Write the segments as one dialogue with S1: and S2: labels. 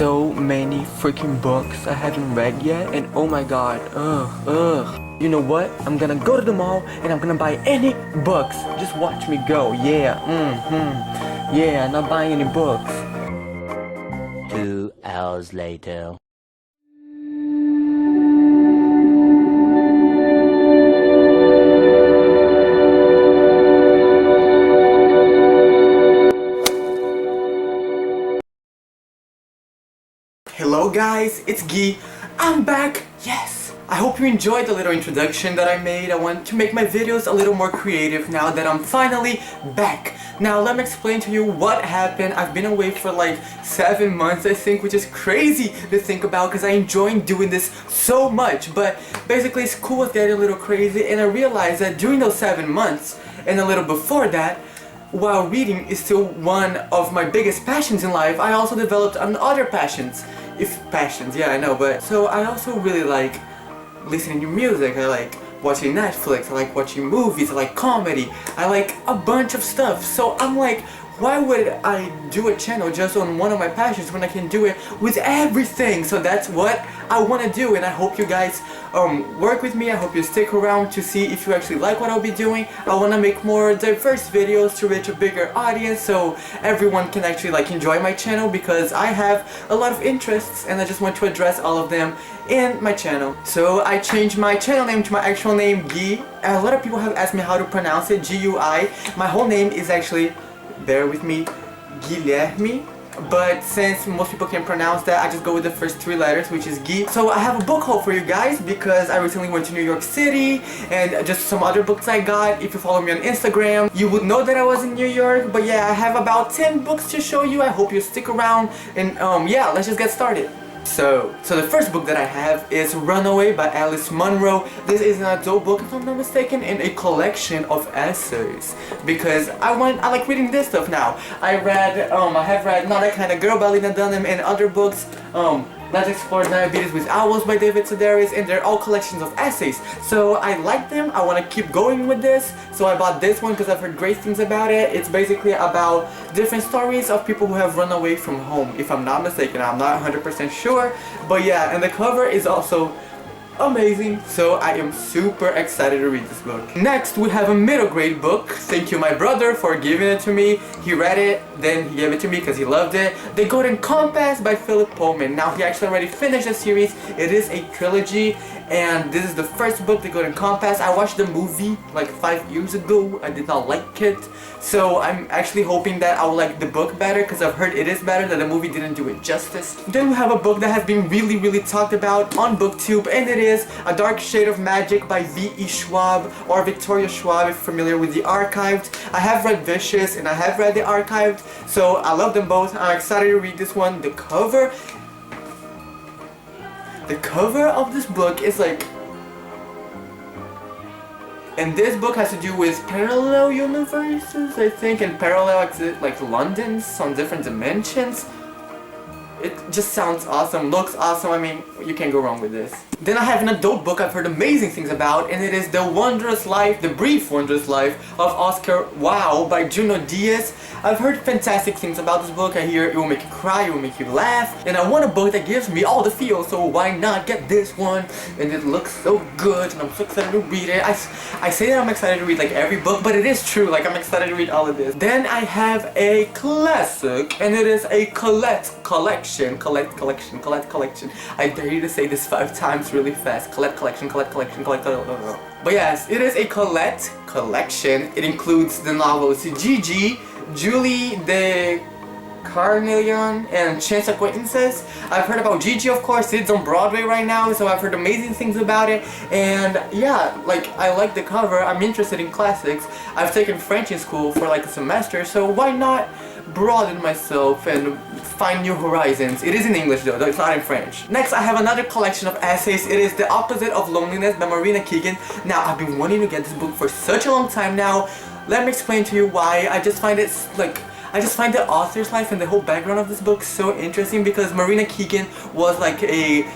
S1: so many freaking books I haven't read yet, and oh my god, ugh. You know what? I'm gonna go to the mall and I'm gonna buy any books. Just watch me go, yeah, yeah, not buying any books.
S2: 2 hours later.
S1: Hello guys, it's Guy. I'm back, yes! I hope you enjoyed the little introduction that I made. I want to make my videos a little more creative now that I'm finally back. Now let me explain to you what happened. I've been away for like 7 months I think, which is crazy to think about because I enjoy doing this so much. But basically school was getting a little crazy and I realized that during those 7 months and a little before that, while reading is still one of my biggest passions in life, I also developed other passions. Yeah, I know, but so I also really like listening to music. I like watching Netflix, I like watching movies, I like comedy, I like a bunch of stuff. So I'm like, why would I do a channel just on one of my passions when I can do it with everything? So that's what I want to do, and I hope you guys work with me. I hope you stick around to see if you actually like what I'll be doing. I want to make more diverse videos to reach a bigger audience so everyone can actually like enjoy my channel, because I have a lot of interests and I just want to address all of them in my channel. So I changed my channel name to my actual name, Guy. And a lot of people have asked me how to pronounce it, G-U-I. My whole name is actually, bear with me, Guilherme, but since most people can pronounce that, I just go with the first 3 letters, which is Guy. So I have a book haul for you guys because I recently went to New York City, and just some other books I got. If you follow me on Instagram, you would know that I was in New York. But yeah, I have about 10 books to show you. I hope you stick around, and yeah, let's just get started. So the first book that I have is Runaway by Alice Munro. This is an adult book, if I'm not mistaken, and a collection of essays, because I like reading this stuff now. I have read Not That Kind of Girl by Lena Dunham and other books. Let's Explore Diabetes with Owls by David Sedaris, and they're all collections of essays. So I like them, I want to keep going with this, so I bought this one because I've heard great things about it. It's basically about different stories of people who have run away from home, if I'm not mistaken. I'm not 100% sure, but yeah, and the cover is also amazing, so I am super excited to read this book. Next, we have a middle grade book. Thank you, my brother, for giving it to me. He read it, then he gave it to me because he loved it. The Golden Compass by Philip Pullman. Now, he actually already finished the series. It is a trilogy, and this is the first book, The Golden Compass. I watched the movie like 5 years ago. I did not like it, so I'm actually hoping that I will like the book better, because I've heard it is better, that the movie didn't do it justice. Then we have a book that has been really talked about on BookTube, and it is A Dark Shade of Magic by V.E. Schwab, or Victoria Schwab, if you're familiar with The Archived. I have read Vicious and I have read The Archived, so I love them both. I'm excited to read this one. The cover of this book is like, and this book has to do with parallel universes, I think, and parallel like Londons on different dimensions. It just sounds awesome, looks awesome. I mean, you can't go wrong with this. Then I have an adult book I've heard amazing things about, and it is The Brief Wondrous Life of Oscar Wilde by Junot Díaz. I've heard fantastic things about this book. I hear it will make you cry, it will make you laugh, and I want a book that gives me all the feels, so why not get this one? And it looks so good, and I'm so excited to read it. I say that I'm excited to read like every book, but it is true, like I'm excited to read all of this. Then I have a classic, and it is a Colette collection. I dare you to say this 5 times really fast. Colette collection. But yes, it is a Colette collection. It includes the novels Gigi, Julie de Carnelian, and Chance Acquaintances. I've heard about Gigi, of course. It's on Broadway right now, so I've heard amazing things about it. And yeah, like, I like the cover. I'm interested in classics. I've taken French in school for like a semester, so why not broaden myself and find new horizons. It is in English though, it's not in French. Next, I have another collection of essays. It is The Opposite of Loneliness by Marina Keegan. Now, I've been wanting to get this book for such a long time now. Let me explain to you why. I just find the author's life and the whole background of this book so interesting, because Marina Keegan was like a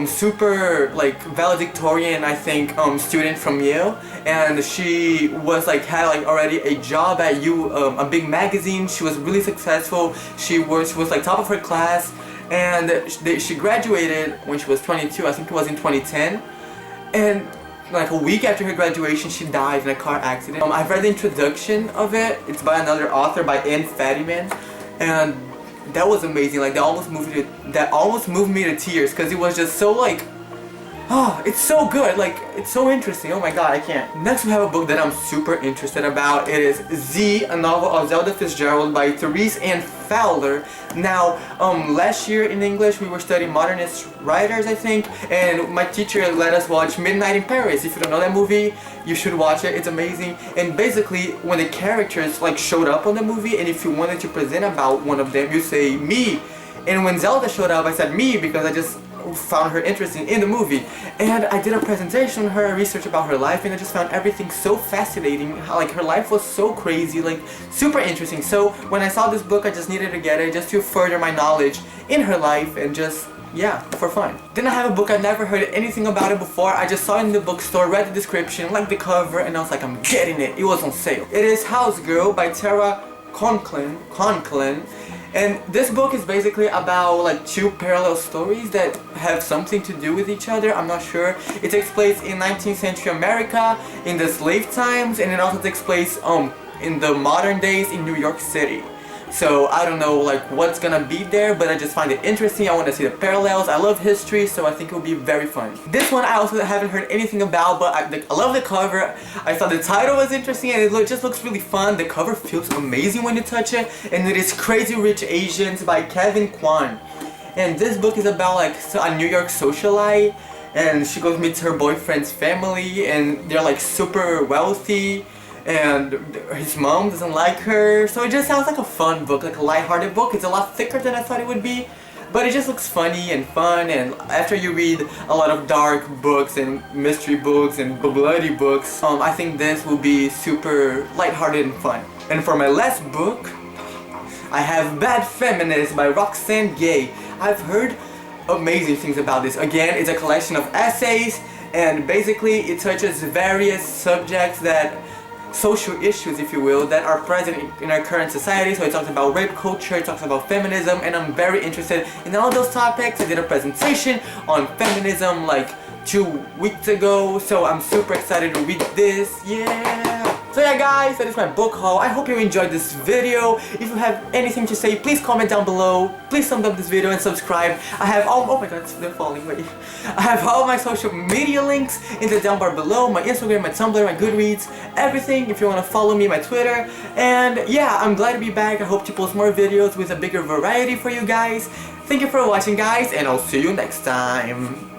S1: super like valedictorian, I think, student from Yale, and she was like had like already a job at a big magazine. She was really successful. She was like top of her class, and she graduated when she was 22. I think it was in 2010, and like a week after her graduation she died in a car accident. I've read the introduction of it. It's by another author, by Anne Fadiman, and that was amazing. Like that almost moved me to tears because it was just so like, oh, it's so good, like, it's so interesting. Oh my god, I can't. Next we have a book that I'm super interested about. It is Z, a novel of Zelda Fitzgerald by Therese Ann Fowler. Now, last year in English we were studying modernist writers, I think, and my teacher let us watch Midnight in Paris. If you don't know that movie, you should watch it. It's amazing. And basically, when the characters like showed up on the movie, and if you wanted to present about one of them, you say me. And when Zelda showed up, I said me because I just found her interesting in the movie, and I did a presentation on her, research about her life, and I just found everything so fascinating. How like her life was so crazy, like super interesting. So when I saw this book, I just needed to get it just to further my knowledge in her life and just, yeah, for fun. Then I have a book I've never heard anything about it before. I just saw it in the bookstore, read the description, liked the cover, and I was like, I'm getting it. It was on sale. It is House Girl by Tara Conklin. And this book is basically about like two parallel stories that have something to do with each other. I'm not sure. It takes place in 19th century America in the slave times, and it also takes place in the modern days in New York City. So I don't know like what's gonna be there, but I just find it interesting. I want to see the parallels. I love history, so I think it will be very fun. This one I also haven't heard anything about, but I love the cover. I thought the title was interesting, and it just looks really fun. The cover feels amazing when you touch it, and it is Crazy Rich Asians by Kevin Kwan. And this book is about like a New York socialite, and she goes meets her boyfriend's family, and they're like super wealthy, and his mom doesn't like her. So it just sounds like a fun book, like a lighthearted book. It's a lot thicker than I thought it would be, but it just looks funny and fun. And after you read a lot of dark books and mystery books and bloody books, I think this will be super lighthearted and fun. And for my last book, I have Bad Feminist by Roxane Gay. I've heard amazing things about this. Again, it's a collection of essays, and basically it touches various subjects, that social issues, if you will, that are present in our current society. So it talks about rape culture, it talks about feminism, and I'm very interested in all those topics. I did a presentation on feminism like 2 weeks ago, so I'm super excited to read this. Yeah! So yeah guys, that is my book haul. I hope you enjoyed this video. If you have anything to say, please comment down below. Please thumbs up this video and subscribe. I have all, oh my god, they're falling, wait. I have all my social media links in the down bar below. My Instagram, my Tumblr, my Goodreads, everything if you want to follow me, my Twitter. And yeah, I'm glad to be back. I hope to post more videos with a bigger variety for you guys. Thank you for watching guys, and I'll see you next time.